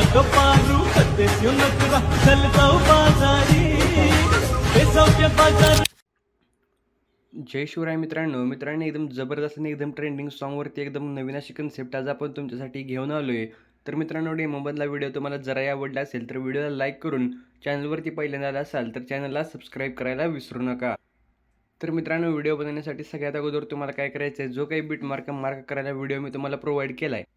पारू खतेस येऊ नकरा चल जाऊ बाजारी हे जाऊया बाजारी। जय शिवराय मित्रांनो एकदम जबरदस्त आणि एकदम ट्रेंडिंग सॉन्गवरती एकदम नवीन अशी कन्सेप्ट आज आपण तुमच्यासाठी घेऊन आलो आहे। तर मित्रांनो डेमोमधला व्हिडिओ तुम्हाला जरा आवडला असेल तर व्हिडिओला लाईक करून चॅनलवरती पहिल्यांदा आला असाल तर चॅनलला सबस्क्राईब करायला विसरू नका। तर मित्रांनो व्हिडिओ बनवण्यासाठी सगळ्यात अगोदर तुम्हाला काय करायचं आहे, जो काही बीट मार्क करायला व्हिडिओ मी तुम्हाला प्रोव्हाइड केला आहे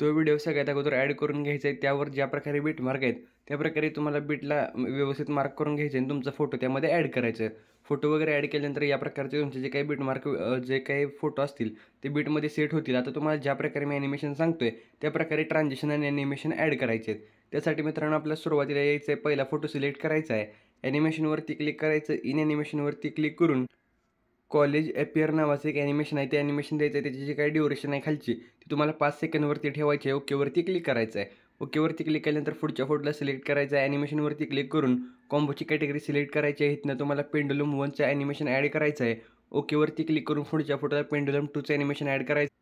तो व्हिडिओ सगळ्यात अगोदर ॲड करून घ्यायचा आहे। त्यावर ज्या प्रकारे बीट मार्क आहेत त्या प्रकारे तुम्हाला बीटला व्यवस्थित मार्क करून घ्यायचे आणि तुमचा फोटो त्यामध्ये ॲड करायचा आहे। फोटो वगैरे ॲड केल्यानंतर या प्रकारचे तुमचे जे काही बीट मार्क जे काही फोटो असतील ते बीटमध्ये सेट होतील। आता तुम्हाला ज्या प्रकारे मी ॲनिमेशन सांगतोय त्या प्रकारे ट्रान्झिशन आणि ॲनिमेशन ॲड करायचे आहेत। त्यासाठी मित्रांनो आपल्याला सुरुवातीला यायचं आहे, पहिला फोटो सिलेक्ट करायचा आहे, ॲनिमेशनवरती क्लिक करायचं, इन ॲनिमेशनवरती क्लिक करून कॉलेज अपियर नावाचं एक ॲनिमेशन आहे ते ॲनिमेशन द्यायचं आहे। त्याची जी काही ड्युरेशन आहे खालची ती तुम्हाला 5 सेकंदवरती ठेवायची आहे। ओकेवरती क्लिक करायचं आहे। ओकेवरती क्लिक केल्यानंतर पुढच्या फोटोला सिलेक्ट करायचं आहे, ॲनिमेशनवरती क्लिक करून कॉम्बोची कॅटेगरी सिलेक्ट करायची आहे। इथनं तुम्हाला पेंडुलम 1चं ॲनिमेशन ॲड करायचं आहे। ओकेवरती क्लिक करून पुढच्या फोटोला पेंडुलम 2चं ॲनिमेशन ॲड करायचं।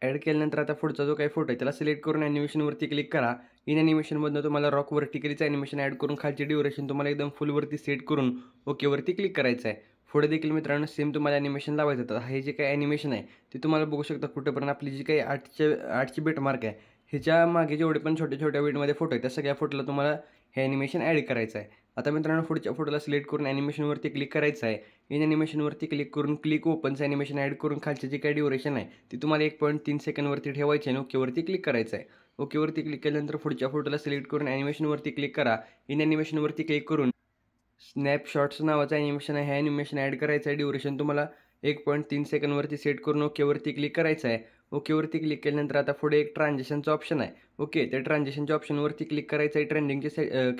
ॲड केल्यानंतर आता पुढचा जो काही फोटो आहे त्याला सिलेक्ट करून ॲनिमेशनवरती क्लिक करा। इन ॲनिमेशनमधनं तुम्हाला रॉक वर्टिकलीचं ॲनिमेशन ॲड करून खालची ड्युरेशन तुम्हाला एकदम फुलवरती सेट करून ओकेवरती क्लिक करायचं आहे। पुढे देखील मित्रांनो सेम तुम्हाला ॲनिमेशन लावायचं तर हे जे काही ॲनिमेशन आहे ते तुम्हाला बघू शकता कुठेपर्यंत आपली जी काही 8ची बीट मार्क आहे ह्याच्या मागे जेवढे पण छोट्या बीटमध्ये फोटो आहे त्या सगळ्या फोटोला तुम्हाला हे ॲनिमेशन ॲड करायचं आहे। आता मित्रांनो पुढच्या फोटोला सिलेक्ट करून ॲनिमेशनवरती क्लिक करायचं आहे। इन ॲनिमेशनवरती क्लिक करून क्लिक ओपनचं ॲनिमेशन ॲड करून खालची जी काही ड्युरेशन आहे ती तुम्हाला 1.3 सेकंदवरती ठेवायची आहे आणि ओकेवरती क्लिक करायचं आहे। ओकेवरती क्लिक केल्यानंतर पुढच्या फोटोला सिलेक्ट करून ॲनिमेशनवरती क्लिक करा। इन ॲनिमेशनवरती क्लिक करून स्नॅपशॉट्स नावाचं ॲनिमेशन आहे, हे ॲनिमेशन ॲड करायचं आहे। ड्युरेशन तुम्हाला 1.3 सेकंदवरती सेट करून ओकेवरती क्लिक करायचं आहे। ओकेवरती क्लिक केल्यानंतर आता पुढे एक ट्रान्झिशनचं ऑप्शन आहे। ओके, त्या ट्रान्झिशनच्या ऑप्शनवरती क्लिक करायचं आहे, ट्रेंडिंगची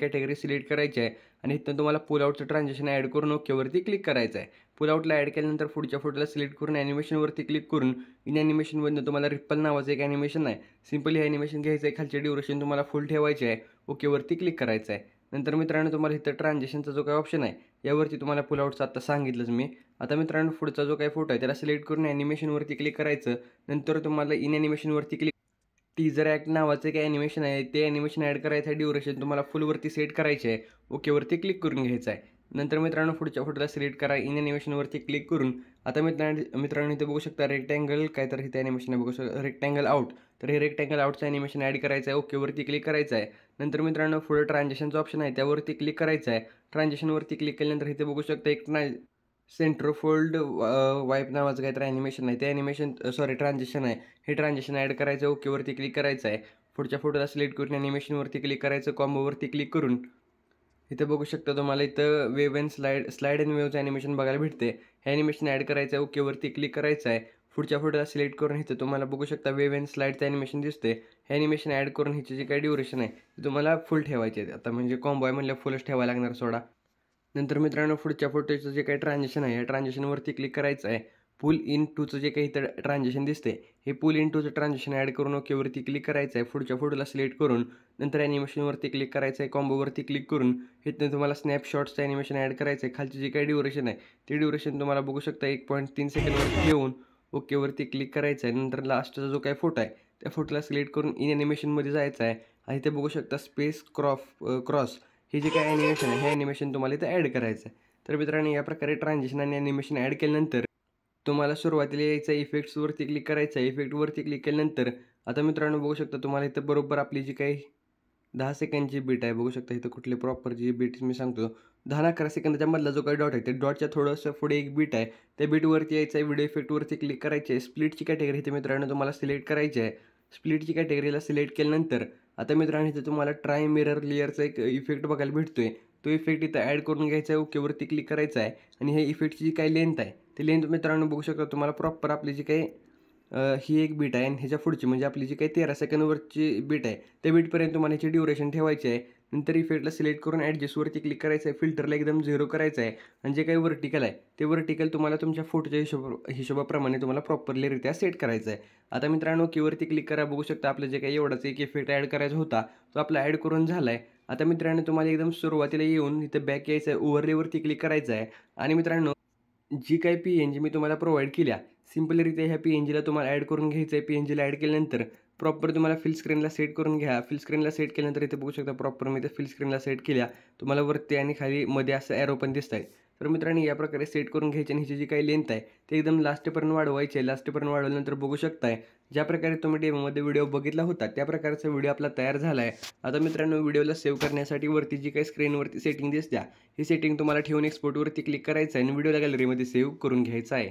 कॅटेगरी सिलेक्ट करायची आहे आणि इथं तुम्हाला पुल आउटचं ट्रान्झिशन ॲड करून ओकेवरती क्लिक करायचं आहे। पुल आउटला ॲड केल्यानंतर पुढच्या फोटोला सिलेक्ट करून ॲनिमेशनवरती क्लिक करून इन ॲनिमेशनमधनं तुम्हाला रिपल नावाचं एक ॲनिमेशन आहे, सिम्पली हे ॲनिमेशन घ्यायचं आहे, खालची ड्युरेशन तुम्हाला फुल ठेवायची आहे, ओकेवरती क्लिक करायचं आहे। नंतर मित्रांनो तुम्हाला इथं ट्रान्झिशनचा जो काही ऑप्शन आहे यावरती तुम्हाला पुल आउटचं आता सांगितलंच मी। आता मित्रांनो पुढचा जो काही फोटो आहे त्याला सिलेक्ट करून ॲनिमेशनवरती क्लिक करायचं। नंतर तुम्हाला इन ॲनिमेशनवरती क्लिक टीजर ॲक्ट नावाचं एक ॲनिमेशन आहे ते ॲनिमेशन ॲड करायचं आहे। ड्युरेशन तुम्हाला फुलवरती सेट करायचे आहे, ओकेवरती क्लिक करून घ्यायचं आहे। नंतर मित्रांनो पुढच्या फोटोला सिलेक्ट करा, इन ॲनिमेशनवरती क्लिक करून आता मित्रांनो इथे बघू शकता रेक्टँगल काय तर इथे ॲनिमेशन आहे बघू शकता रेक्टँगल आउट, तर हे रेक्टँगल आउटचं ॲनिमेशन ॲड करायचं आहे, ओकेवरती क्लिक करायचं आहे। नंतर मित्रांनो पुढे ट्रान्झिशनचं ऑप्शन आहे त्यावरती क्लिक करायचं आहे। ट्रान्झिशनवरती क्लिक केल्यानंतर इथे बघू शकता एक सेंट्रोफोल्ड वाईप नावाचं काहीतरी ॲनिमेशन आहे ते ट्रान्झिशन आहे, हे ट्रान्झिशन ॲड करायचं आहे, ओकेवरती क्लिक करायचं आहे। पुढच्या फोटोला सिलेक्ट करून ॲनिमेशनवरती क्लिक करायचं, कॉम्बोवरती क्लिक करून इथं बघू शकता तुम्हाला इथं वेव अँड स्लाईड अँड वेवचं ॲनिमेशन बघायला भेटते, हे ॲनिमेशन ॲड करायचं आहे, ओकेवरती क्लिक करायचं आहे। पुढच्या फोटोला सिलेक्ट करून इथं तुम्हाला बघू शकता वेव अँड स्लाईडचं ॲनिमेशन दिसते, हे ॲनिमेशन ॲड करून ह्याची जी काही ड्युरेशन आहे ती तुम्हाला फुल ठेवायची आहे। आता म्हणजे कॉम्बो आहे म्हणलं फुलच ठेवायला लागणार सोडा। नंतर मित्रांनो पुढच्या फोटोचं जे काही ट्रान्झिशन आहे या ट्रान्झिशनवरती क्लिक करायचं आहे। पुल इन टूचं जे काही इथं ट्रान्झिशन दिसते हे पुल इन टूचं ट्रान्झिशन ॲड करून ओकेवरती क्लिक करायचं आहे। पुढच्या फोटोला सिलेक्ट करून नंतर ॲनिमेशनवरती क्लिक करायचं आहे, कॉम्बोवरती क्लिक करून इथं तुम्हाला स्नॅपशॉट्सचं ॲनिमेशन ॲड करायचं आहे। खालची जी काही ड्युरेशन आहे ती ड्युरेशन तुम्हाला बघू शकता 1.3 सेकंदवरती ठेवून ओकेवरती क्लिक करायचं आहे। नंतर लास्टचा जो काही फोटो आहे त्या फोटोला सिलेक्ट करून इन ॲनिमेशनमध्ये जायचं आहे आणि इथे बघू शकता स्पेस क्रॉस हे जे काही ॲनिमेशन आहे हे ॲनिमेशन तुम्हाला इथं ॲड करायचं आहे। तर मित्रांनो या प्रकारे ट्रान्झिशन आणि ॲनिमेशन ॲड केल्यानंतर तुम्हाला सुरुवातीला यायचं इफेक्ट्सवरती क्लिक करायचं आहे। इफेक्टवरती क्लिक केल्यानंतर आता मित्रांनो बघू शकता तुम्हाला इथं बरोबर आपली जी काही 10 सेकंडची बीट आहे बघू शकता इथं कुठली प्रॉपर जी बीट मी सांगतो 10-11 सेकंदाच्या मधला जो काही डॉट आहे ते डॉटच्या थोडंसं पुढे एक बीट आहे त्या बीटवरती यायचं आहे, व्हिडिओ इफेक्टवरती क्लिक करायचे आहे। स्प्लिटची कॅटेगरी इथे मित्रांनो तुम्हाला सिलेक्ट करायची आहे। स्प्लिटची कॅटेगरीला सिलेक्ट केल्यानंतर आता मित्रांनो इथे तुम्हाला ट्राय मिरर लेअरचा एक इफेक्ट बघायला भेटतोय, तो इफेक्ट इथं ॲड करून घ्यायचा आहे, ओकेवरती क्लिक करायचं आहे आणि हे इफेक्टची जी काही लेंथ आहे ती लेंथ मित्रांनो बघू शकता तुम्हाला प्रॉपर आपली जी काही ही एक बीट आहे आणि ह्याच्या पुढची म्हणजे आपली जी काही 13 सेकंदवरची बीट आहे त्या बीटपर्यंत तुम्हाला ह्याची ड्युरेशन ठेवायची आहे। नंतर इफेक्टला सिलेक्ट करून ॲडजस्टवरती क्लिक करायचं आहे, फिल्टरला एकदम 0 करायचं आहे आणि जे काही वर्टिकल आहे ते वर्टिकल तुम्हाला तुमच्या फोटोच्या हिशोबाप्रमाणे तुम्हाला प्रॉपरलीरित्या सेट करायचं आहे। आता मित्रांनो ओकेवरती क्लिक करा, बघू शकता आपलं जे काही एवढाच एक इफेक्ट ॲड करायचा होता तो आपला ॲड करून झाला आहे। आता मित्रांनो तुम्हाला एकदम सुरुवातीला येऊन इथं बॅक यायचं आहे, ओव्हरलेवरती क्लिक करायचं आहे आणि मित्रांनो जी काही PNG मी तुम्हाला प्रोव्हाइड केल्या सिम्पलरित्या ह्या PNGला तुम्हाला ॲड करून घ्यायचं आहे। PNGला ॲड केल्यानंतर प्रॉपर तुम्हाला फिल स्क्रीनला सेट करून घ्या. फिल स्क्रीनला सेट केल्यानंतर इथे बघू शकता प्रॉपर मी इथे फिल स्क्रीनला सेट केल्या. तुम्हाला वरती आणि खाली मध्ये असं ॲरो पण दिसत आहे. तर मित्रांनो या प्रकारे सेट करून घ्यायची आणि ह्याची जी काही लेंथ आहे ते एकदम लास्टपर्यंत वाढवायची आहे. लास्टपर्यंत वाढवल्यानंतर बघू शकताय ज्या प्रकारे तुम्ही डेमोमध्ये व्हिडिओ बघितला होता त्या प्रकारचा व्हिडिओ आपला तयार झाला आहे. आता मित्रांनो व्हिडिओला सेव्ह करण्यासाठी वरती जी काही स्क्रीनवरती सेटिंग दिसत्या ही सेटिंग तुम्हाला ठेवून एक्सपोर्टवरती क्लिक करायचं आहे आणि व्हिडिओला गॅलरीमध्ये सेव्ह करून घ्यायचा आहे.